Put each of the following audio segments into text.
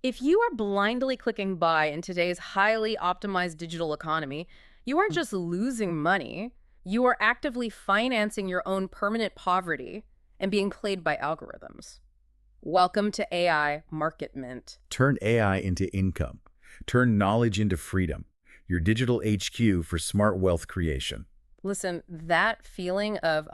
If you are blindly clicking buy in today's highly optimized digital economy, you aren't just losing money, you are actively financing your own permanent poverty and being played by algorithms. Welcome to AI Market Mint. Turn AI into income. Turn knowledge into freedom. Your digital HQ for smart wealth creation. Listen, that feeling of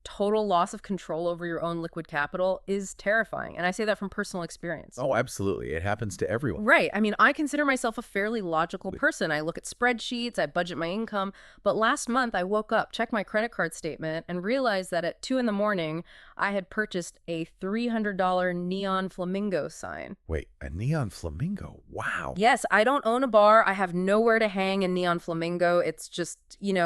total loss of control over your own liquid capital is terrifying. And I say that from personal experience. Oh, absolutely. It happens to everyone. Right. I mean, I consider myself a fairly logical person. I look at spreadsheets, I budget my income. But last month, I woke up, checked my credit card statement, and realized that at 2 in the morning, I had purchased a $300 neon flamingo sign. Wait, a neon flamingo? Wow. Yes, I don't own a bar. I have nowhere to hang a neon flamingo. It's just,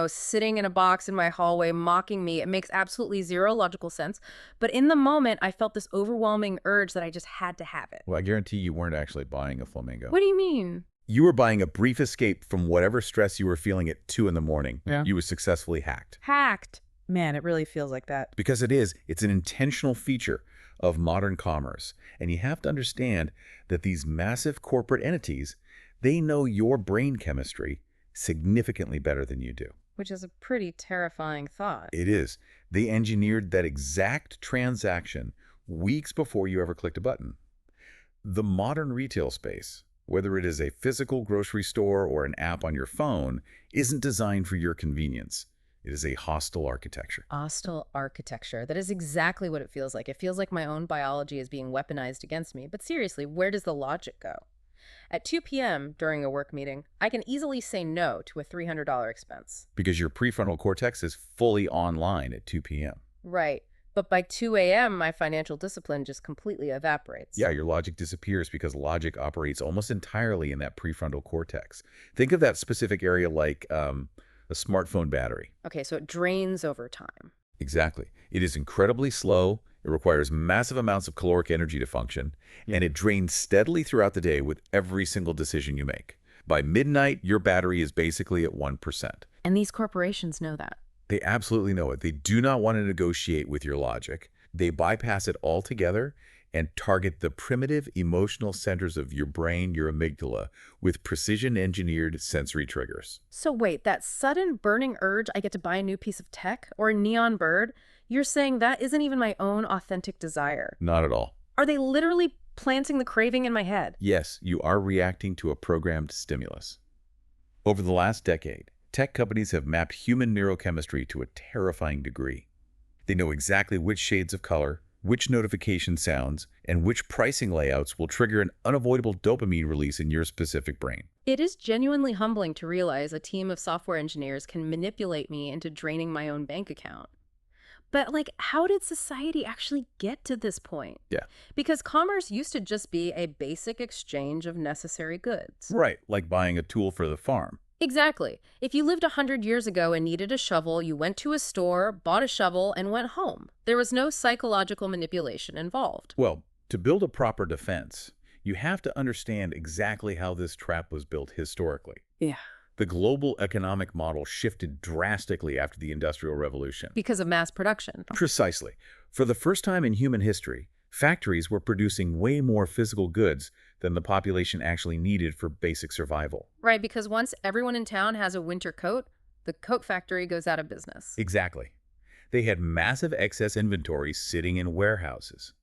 sitting in a box in my hallway mocking me. It makes absolutely zero logical sense. But in the moment, I felt this overwhelming urge that I just had to have it. Well, I guarantee you weren't actually buying a flamingo. What do you mean? You were buying a brief escape from whatever stress you were feeling at 2 in the morning. Yeah. You were successfully hacked. Hacked. Man, it really feels like that. Because it's an intentional feature of modern commerce. And you have to understand that these massive corporate entities, they know your brain chemistry significantly better than you do. Which is a pretty terrifying thought. It is. They engineered that exact transaction weeks before you ever clicked a button. The modern retail space, whether it is a physical grocery store or an app on your phone, isn't designed for your convenience. It is a hostile architecture. Hostile architecture. That is exactly what it feels like. It feels like my own biology is being weaponized against me. But seriously, where does the logic go? At 2 p.m. during a work meeting, I can easily say no to a $300 expense. Because your prefrontal cortex is fully online at 2 p.m. Right. But by 2 a.m., my financial discipline just completely evaporates. Yeah, your logic disappears because logic operates almost entirely in that prefrontal cortex. Think of that specific area like a smartphone battery. Okay, so it drains over time. Exactly. It is incredibly slow. It requires massive amounts of caloric energy to function, and it drains steadily throughout the day with every single decision you make. By midnight, your battery is basically at 1%. And these corporations know that. They absolutely know it. They do not want to negotiate with your logic. They bypass it altogether and target the primitive emotional centers of your brain, your amygdala, with precision-engineered sensory triggers. So wait, that sudden burning urge I get to buy a new piece of tech or a neon bird, you're saying that isn't even my own authentic desire? Not at all. Are they literally planting the craving in my head? Yes, you are reacting to a programmed stimulus. Over the last decade, tech companies have mapped human neurochemistry to a terrifying degree. They know exactly which shades of color, which notification sounds, and which pricing layouts will trigger an unavoidable dopamine release in your specific brain. It is genuinely humbling to realize a team of software engineers can manipulate me into draining my own bank account. But how did society actually get to this point? Yeah. Because commerce used to just be a basic exchange of necessary goods. Right, like buying a tool for the farm. Exactly. If you lived 100 years ago and needed a shovel, you went to a store, bought a shovel, and went home. There was no psychological manipulation involved. Well, to build a proper defense, you have to understand exactly how this trap was built historically. Yeah. The global economic model shifted drastically after the Industrial Revolution. Because of mass production. Precisely. For the first time in human history, factories were producing way more physical goods than the population actually needed for basic survival. Right, because once everyone in town has a winter coat, the coat factory goes out of business. Exactly. They had massive excess inventory sitting in warehouses.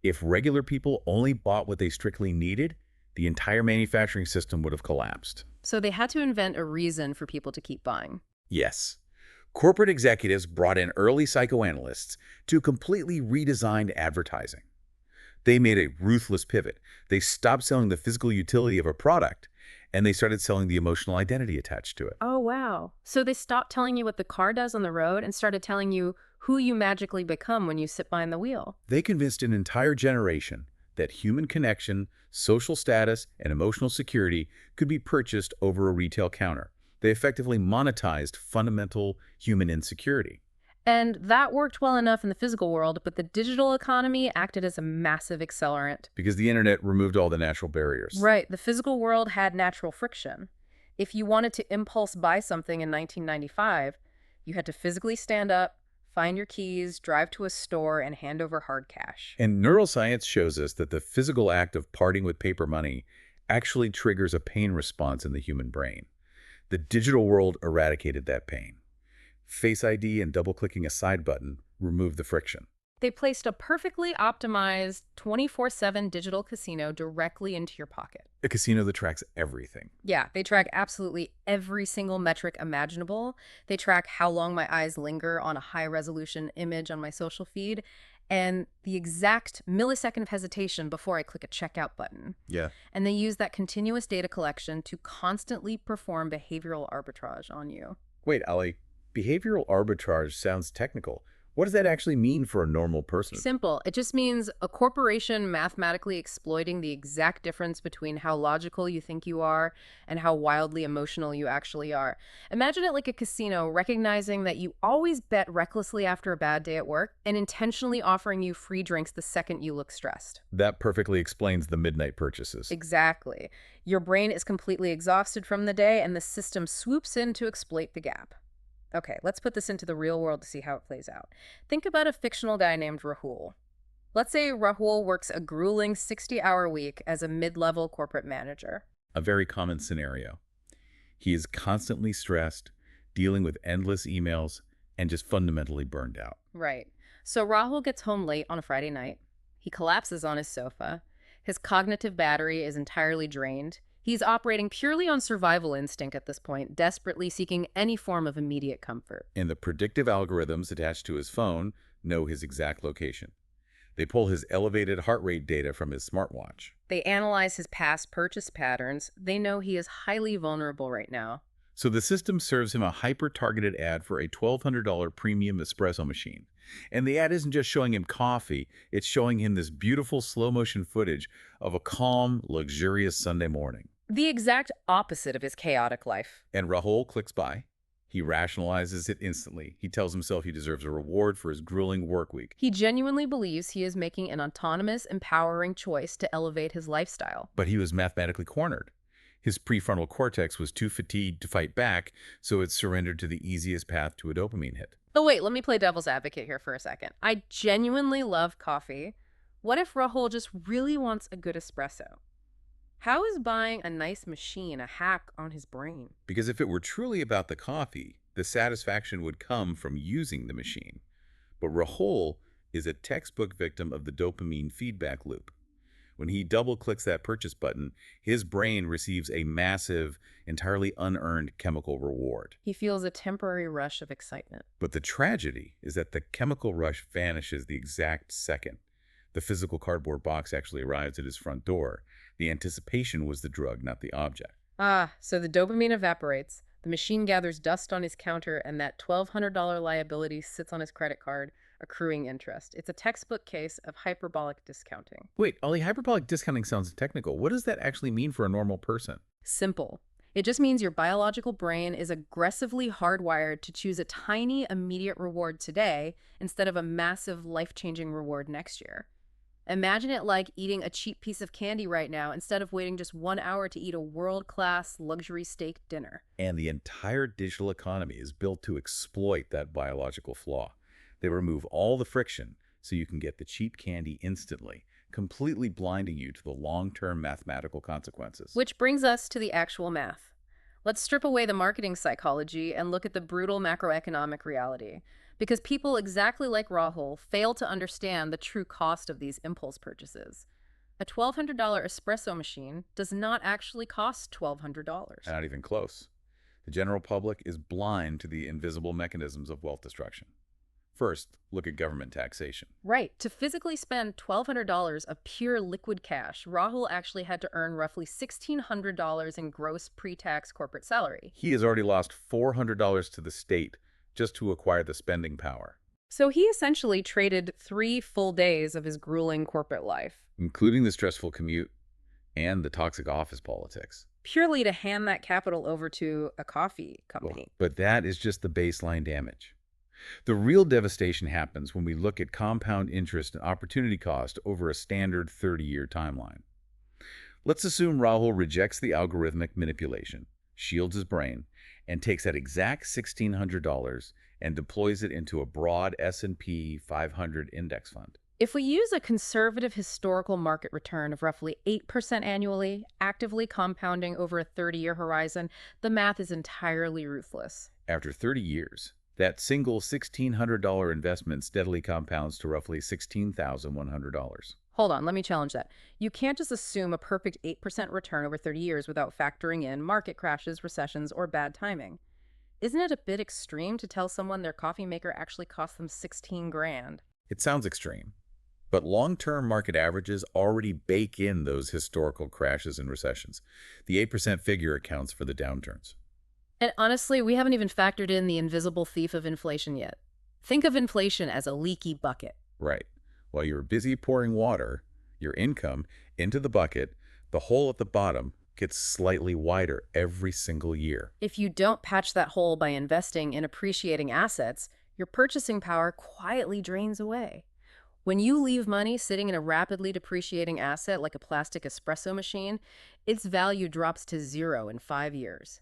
If regular people only bought what they strictly needed, the entire manufacturing system would have collapsed. So they had to invent a reason for people to keep buying. Yes. Corporate executives brought in early psychoanalysts to completely redesign advertising. They made a ruthless pivot. They stopped selling the physical utility of a product, and they started selling the emotional identity attached to it. Oh, wow. So they stopped telling you what the car does on the road and started telling you who you magically become when you sit behind the wheel. They convinced an entire generation that human connection, social status, and emotional security could be purchased over a retail counter. They effectively monetized fundamental human insecurity. And that worked well enough in the physical world, but the digital economy acted as a massive accelerant. Because the internet removed all the natural barriers. Right. The physical world had natural friction. If you wanted to impulse buy something in 1995, you had to physically stand up, Find your keys, drive to a store, and hand over hard cash. And neuroscience shows us that the physical act of parting with paper money actually triggers a pain response in the human brain. The digital world eradicated that pain. Face ID and double-clicking a side button removed the friction. They placed a perfectly optimized 24/7 digital casino directly into your pocket. A casino that tracks everything. Yeah, they track absolutely every single metric imaginable. They track how long my eyes linger on a high-resolution image on my social feed, and the exact millisecond of hesitation before I click a checkout button. Yeah. And they use that continuous data collection to constantly perform behavioral arbitrage on you. Wait, Ali, behavioral arbitrage sounds technical. What does that actually mean for a normal person? Simple. It just means a corporation mathematically exploiting the exact difference between how logical you think you are and how wildly emotional you actually are. Imagine it like a casino recognizing that you always bet recklessly after a bad day at work and intentionally offering you free drinks the second you look stressed. That perfectly explains the midnight purchases. Exactly. Your brain is completely exhausted from the day, and the system swoops in to exploit the gap. Okay, let's put this into the real world to see how it plays out. Think about a fictional guy named Rahul. Let's say Rahul works a grueling 60-hour week as a mid-level corporate manager. A very common scenario. He is constantly stressed, dealing with endless emails, and just fundamentally burned out. Right. So Rahul gets home late on a Friday night. He collapses on his sofa. His cognitive battery is entirely drained. He's operating purely on survival instinct at this point, desperately seeking any form of immediate comfort. And the predictive algorithms attached to his phone know his exact location. They pull his elevated heart rate data from his smartwatch. They analyze his past purchase patterns. They know he is highly vulnerable right now. So the system serves him a hyper-targeted ad for a $1,200 premium espresso machine. And the ad isn't just showing him coffee, it's showing him this beautiful slow-motion footage of a calm, luxurious Sunday morning. The exact opposite of his chaotic life. And Rahul clicks buy. He rationalizes it instantly. He tells himself he deserves a reward for his grueling work week. He genuinely believes he is making an autonomous, empowering choice to elevate his lifestyle. But he was mathematically cornered. His prefrontal cortex was too fatigued to fight back, so it surrendered to the easiest path to a dopamine hit. Oh wait, let me play devil's advocate here for a second. I genuinely love coffee. What if Rahul just really wants a good espresso? How is buying a nice machine a hack on his brain? Because if it were truly about the coffee, the satisfaction would come from using the machine. But Rahul is a textbook victim of the dopamine feedback loop. When he double-clicks that purchase button, his brain receives a massive, entirely unearned chemical reward. He feels a temporary rush of excitement. But the tragedy is that the chemical rush vanishes the exact second. The physical cardboard box actually arrives at his front door. The anticipation was the drug, not the object. Ah, so the dopamine evaporates, the machine gathers dust on his counter, and that $1,200 liability sits on his credit card, accruing interest. It's a textbook case of hyperbolic discounting. Wait, Ollie, hyperbolic discounting sounds technical. What does that actually mean for a normal person? Simple. It just means your biological brain is aggressively hardwired to choose a tiny, immediate reward today instead of a massive, life-changing reward next year. Imagine it like eating a cheap piece of candy right now instead of waiting just 1 hour to eat a world-class luxury steak dinner. And the entire digital economy is built to exploit that biological flaw. They remove all the friction so you can get the cheap candy instantly, completely blinding you to the long-term mathematical consequences. Which brings us to the actual math. Let's strip away the marketing psychology and look at the brutal macroeconomic reality. Because people exactly like Rahul fail to understand the true cost of these impulse purchases. A $1,200 espresso machine does not actually cost $1,200. Not even close. The general public is blind to the invisible mechanisms of wealth destruction. First, look at government taxation. Right. To physically spend $1,200 of pure liquid cash, Rahul actually had to earn roughly $1,600 in gross pre-tax corporate salary. He has already lost $400 to the state just to acquire the spending power. So he essentially traded 3 full days of his grueling corporate life, Including the stressful commute and the toxic office politics. purely to hand that capital over to a coffee company. But that is just the baseline damage. The real devastation happens when we look at compound interest and opportunity cost over a standard 30-year timeline. Let's assume Rahul rejects the algorithmic manipulation. shields his brain, and takes that exact $1,600 and deploys it into a broad S&P 500 index fund. If we use a conservative historical market return of roughly 8% annually, actively compounding over a 30-year horizon, the math is entirely ruthless. After 30 years, that single $1,600 investment steadily compounds to roughly $16,100. Hold on, let me challenge that. You can't just assume a perfect 8% return over 30 years without factoring in market crashes, recessions, or bad timing. Isn't it a bit extreme to tell someone their coffee maker actually cost them 16 grand? It sounds extreme, but long-term market averages already bake in those historical crashes and recessions. The 8% figure accounts for the downturns. And honestly, we haven't even factored in the invisible thief of inflation yet. Think of inflation as a leaky bucket. Right. While you're busy pouring water, your income, into the bucket, the hole at the bottom gets slightly wider every single year. If you don't patch that hole by investing in appreciating assets, your purchasing power quietly drains away. When you leave money sitting in a rapidly depreciating asset like a plastic espresso machine, its value drops to zero in 5 years.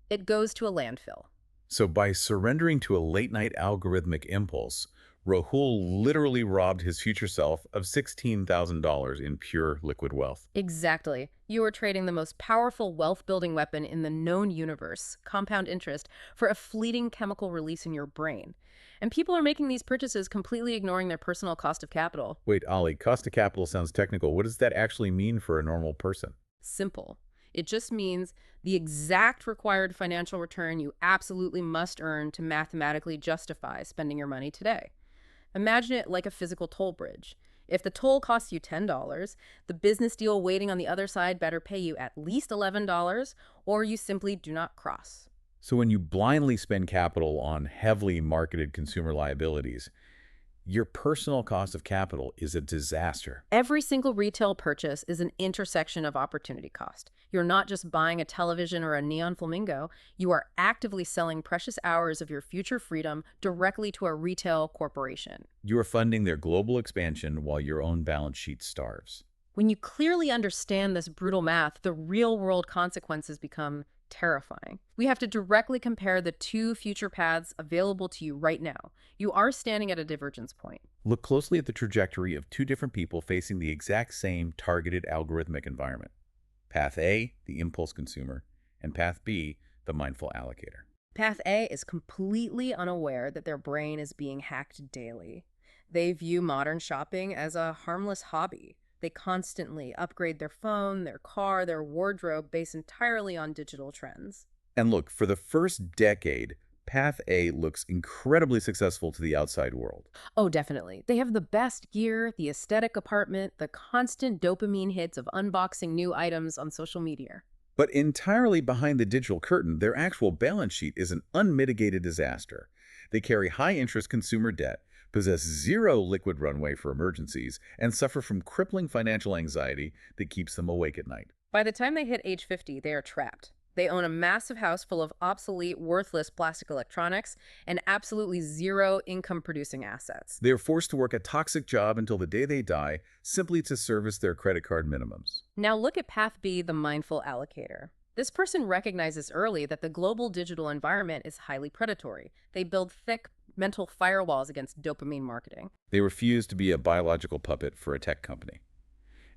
It goes to a landfill. So by surrendering to a late-night algorithmic impulse, Rahul literally robbed his future self of $16,000 in pure liquid wealth. Exactly. You are trading the most powerful wealth-building weapon in the known universe, compound interest, for a fleeting chemical release in your brain. And people are making these purchases completely ignoring their personal cost of capital. Wait, Ollie, cost of capital sounds technical. What does that actually mean for a normal person? Simple. It just means the exact required financial return you absolutely must earn to mathematically justify spending your money today. Imagine it like a physical toll bridge. If the toll costs you $10, the business deal waiting on the other side better pay you at least $11, or you simply do not cross. So when you blindly spend capital on heavily marketed consumer liabilities, your personal cost of capital is a disaster. Every single retail purchase is an intersection of opportunity cost. You're not just buying a television or a neon flamingo. You are actively selling precious hours of your future freedom directly to a retail corporation. You are funding their global expansion while your own balance sheet starves. When you clearly understand this brutal math, the real-world consequences become terrifying. We have to directly compare the two future paths available to you right now. You are standing at a divergence point. Look closely at the trajectory of two different people facing the exact same targeted algorithmic environment. Path A, the impulse consumer, and Path B, the mindful allocator. Path A is completely unaware that their brain is being hacked daily. They view modern shopping as a harmless hobby. They constantly upgrade their phone, their car, their wardrobe based entirely on digital trends. And look, for the first decade, Path A looks incredibly successful to the outside world. Oh, definitely. They have the best gear, the aesthetic apartment, the constant dopamine hits of unboxing new items on social media. But entirely behind the digital curtain, their actual balance sheet is an unmitigated disaster. They carry high-interest consumer debt, possess zero liquid runway for emergencies, and suffer from crippling financial anxiety that keeps them awake at night. By the time they hit age 50, they are trapped. They own a massive house full of obsolete, worthless plastic electronics and absolutely zero income-producing assets. They are forced to work a toxic job until the day they die, simply to service their credit card minimums. Now look at Path B, the mindful allocator. This person recognizes early that the global digital environment is highly predatory. They build thick mental firewalls against dopamine marketing. They refuse to be a biological puppet for a tech company.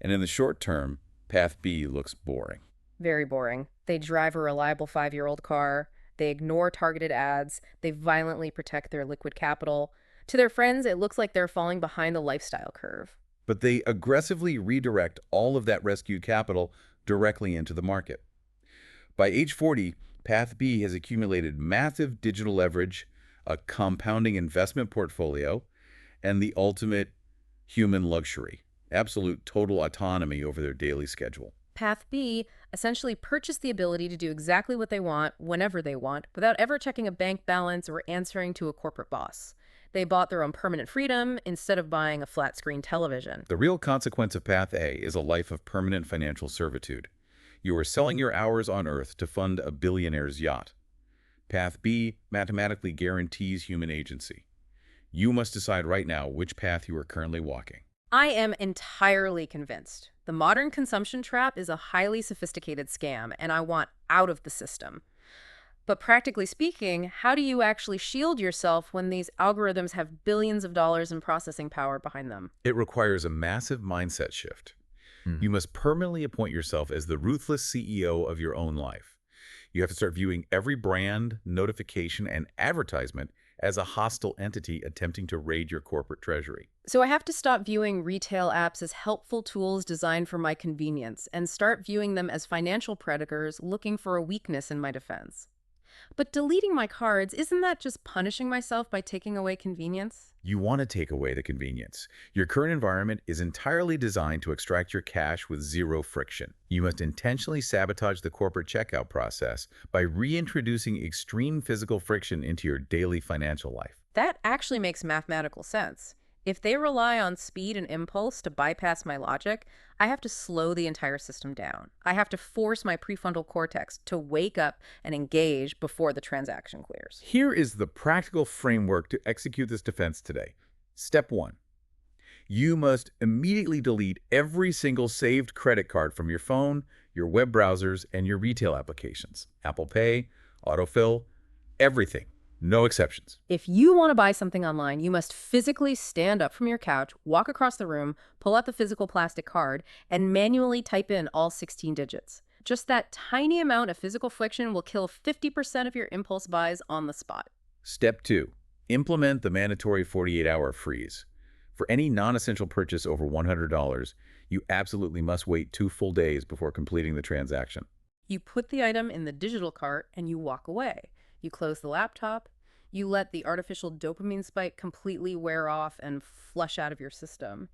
And in the short term, Path B looks boring. Very boring. They drive a reliable 5-year-old car. They ignore targeted ads. They violently protect their liquid capital. To their friends, it looks like they're falling behind the lifestyle curve. But they aggressively redirect all of that rescued capital directly into the market. By age 40, Path B has accumulated massive digital leverage, a compounding investment portfolio, and the ultimate human luxury, absolute total autonomy over their daily schedule. Path B essentially purchased the ability to do exactly what they want, whenever they want, without ever checking a bank balance or answering to a corporate boss. They bought their own permanent freedom instead of buying a flat-screen television. The real consequence of Path A is a life of permanent financial servitude. You are selling your hours on Earth to fund a billionaire's yacht. Path B mathematically guarantees human agency. You must decide right now which path you are currently walking. I am entirely convinced. The modern consumption trap is a highly sophisticated scam, and I want out of the system. But practically speaking, how do you actually shield yourself when these algorithms have billions of dollars in processing power behind them? It requires a massive mindset shift. You must permanently appoint yourself as the ruthless CEO of your own life. You have to start viewing every brand, notification, and advertisement as a hostile entity attempting to raid your corporate treasury. So I have to stop viewing retail apps as helpful tools designed for my convenience and start viewing them as financial predators looking for a weakness in my defense. But deleting my cards, isn't that just punishing myself by taking away convenience? You want to take away the convenience. Your current environment is entirely designed to extract your cash with zero friction. You must intentionally sabotage the corporate checkout process by reintroducing extreme physical friction into your daily financial life. That actually makes mathematical sense. If they rely on speed and impulse to bypass my logic, I have to slow the entire system down. I have to force my prefrontal cortex to wake up and engage before the transaction clears. Here is the practical framework to execute this defense today. Step 1. You must immediately delete every single saved credit card from your phone, your web browsers, and your retail applications. Apple Pay, autofill, everything. No exceptions. If you want to buy something online, you must physically stand up from your couch, walk across the room, pull out the physical plastic card, and manually type in all 16 digits. Just that tiny amount of physical friction will kill 50% of your impulse buys on the spot. Step 2. Implement the mandatory 48-hour freeze. For any non-essential purchase over $100, you absolutely must wait 2 full days before completing the transaction. You put the item in the digital cart and you walk away. You close the laptop, you let the artificial dopamine spike completely wear off and flush out of your system.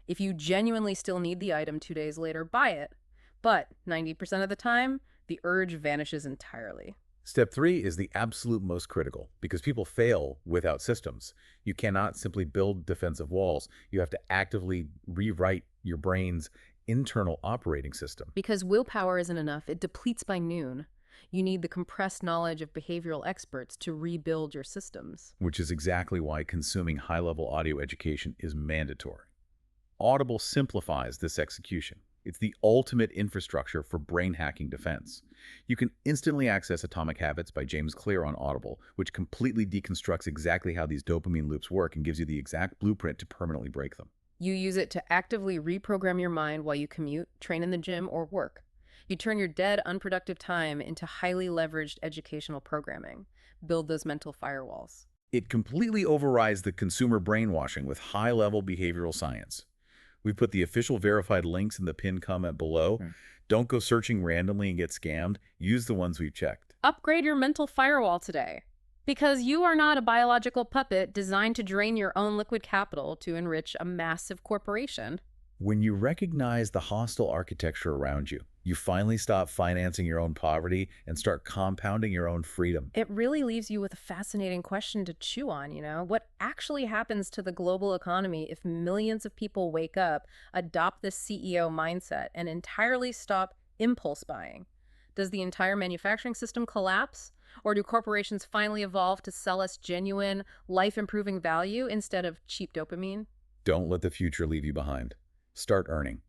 If you genuinely still need the item 2 days later, buy it. But 90% of the time, the urge vanishes entirely. Step 3 is the absolute most critical because people fail without systems. You cannot simply build defensive walls. You have to actively rewrite your brain's internal operating system. Because willpower isn't enough, it depletes by noon. You need the compressed knowledge of behavioral experts to rebuild your systems. Which is exactly why consuming high-level audio education is mandatory. Audible simplifies this execution. It's the ultimate infrastructure for brain hacking defense. You can instantly access Atomic Habits by James Clear on Audible, which completely deconstructs exactly how these dopamine loops work and gives you the exact blueprint to permanently break them. You use it to actively reprogram your mind while you commute, train in the gym, or work. You turn your dead, unproductive time into highly leveraged educational programming. Build those mental firewalls. It completely overrides the consumer brainwashing with high-level behavioral science. We've put the official verified links in the pinned comment below. Don't go searching randomly and get scammed. Use the ones we've checked. Upgrade your mental firewall today. Because you are not a biological puppet designed to drain your own liquid capital to enrich a massive corporation. When you recognize the hostile architecture around you, you finally stop financing your own poverty and start compounding your own freedom. It really leaves you with a fascinating question to chew on, What actually happens to the global economy if millions of people wake up, adopt this CEO mindset, and entirely stop impulse buying? Does the entire manufacturing system collapse? Or do corporations finally evolve to sell us genuine, life-improving value instead of cheap dopamine? Don't let the future leave you behind. Start earning.